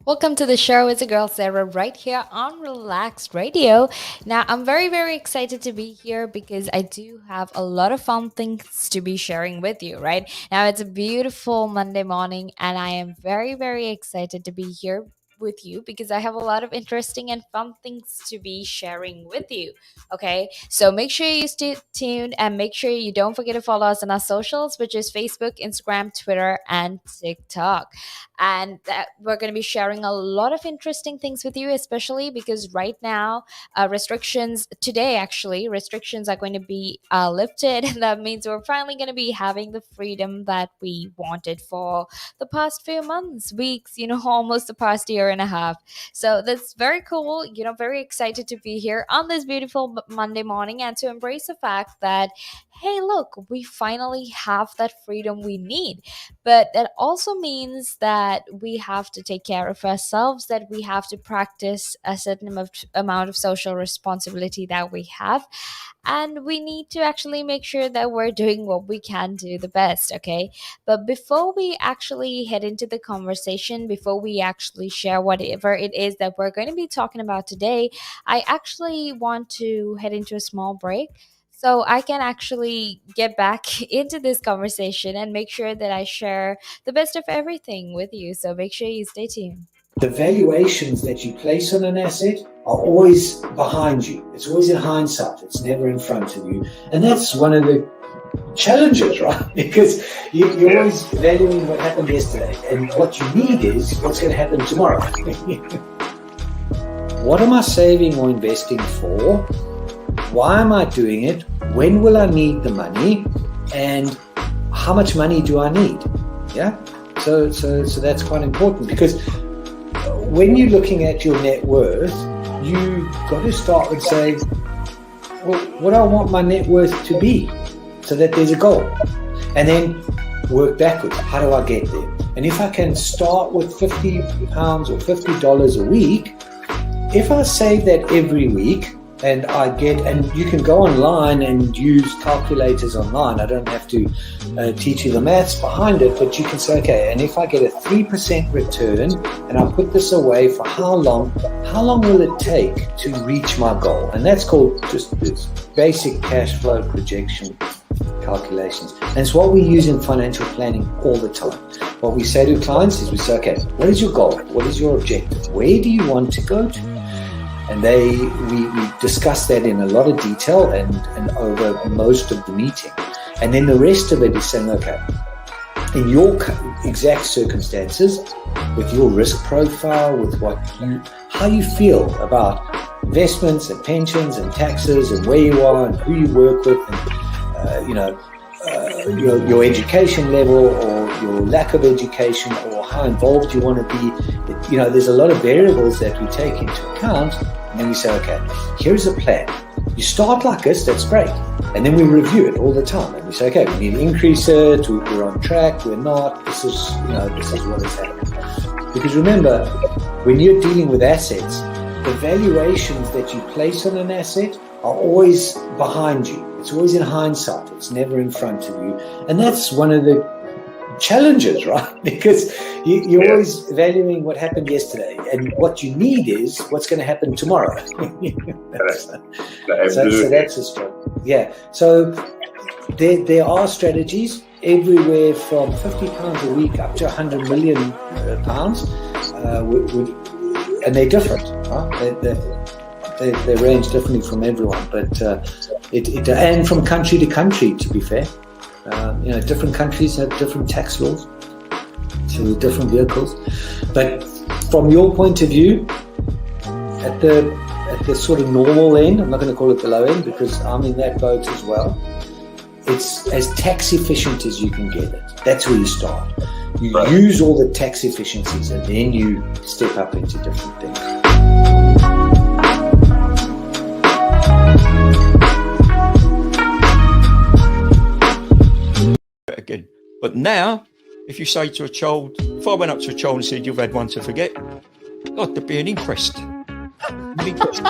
Welcome to the show. It's a girl, Sarah, right here on Relaxed Radio. Now, I'm very, very excited to be here because I do have a lot of fun things to be sharing with you, right? Now, it's a beautiful Monday morning, and I am very, very excited to be here with you because I have a lot of interesting and fun things to be sharing with you. Okay, so make sure you stay tuned and make sure you don't forget to follow us on our socials, which is Facebook, Instagram, Twitter, and TikTok, and that we're going to be sharing a lot of interesting things with you, especially because right now restrictions today actually restrictions are going to be lifted and that means we're finally going to be having the freedom that we wanted for the past few months, weeks, almost the past year and a half. So that's very cool, very excited to be here on this beautiful Monday morning and to embrace the fact that, hey, look, we finally have that freedom we need. But that also means that we have to take care of ourselves, that we have to practice a certain amount of social responsibility that we have, and we need to actually make sure that we're doing what we can do the best. Okay, but before we actually head into the conversation, before we actually share whatever it is that we're going to be talking about today, I actually want to head into a small break so I can actually get back into this conversation and make sure that I share the best of everything with you. So make sure you stay tuned. The valuations that you place on an asset are always behind you. It's always in hindsight. It's never in front of you. And that's one of the challenges, right? Because you're always valuing what happened yesterday. And what you need is what's going to happen tomorrow. What am I saving or investing for? Why am I doing it? When will I need the money? And how much money do I need? Yeah. So that's quite important, because when you're looking at your net worth, you got to start with saying, well, what do I want my net worth to be, so that there's a goal, and then work backwards. How do I get there? And if I can start with £50 or $50 a week, if I save that every week, and you can go online and use calculators online. I don't have to teach you the maths behind it, but you can say, okay, and if I get a 3% return and I put this away for how long will it take to reach my goal? And that's called just this basic cash flow projection calculations. And it's what we use in financial planning all the time. What we say to clients is we say, okay, what is your goal? What is your objective? Where do you want to go to? And we discuss that in a lot of detail and over most of the meeting. And then the rest of it is saying, okay, in your exact circumstances, with your risk profile, with how you feel about investments and pensions and taxes and where you are and who you work with, and your education level or your lack of education or how involved you want to be. There's a lot of variables that we take into account, and then we say, okay, here's a plan. You start like this, that's great. And then we review it all the time. And we say, okay, we need to increase it, we're on track, we're not, this is what is happening. Because remember, when you're dealing with assets, the valuations that you place on an asset are always behind you. It's always in hindsight. It's never in front of you. And that's one of the challenges, right? Because you're always valuing what happened yesterday. And what you need is what's going to happen tomorrow. So that's a struggle. Yeah. So there are strategies everywhere from £50 a week up to £100 million, and they're different, right? They range differently from everyone, but and from country to country, to be fair. Different countries have different tax laws, so different vehicles. But from your point of view, at the sort of normal end, I'm not going to call it the low end because I'm in that boat as well. It's as tax efficient as you can get it. That's where you start. You use all the tax efficiencies, and then you step up into different things. Again. But now, if you say to a child, if I went up to a child and said, you've had one to forget, God, there'd be an inquest.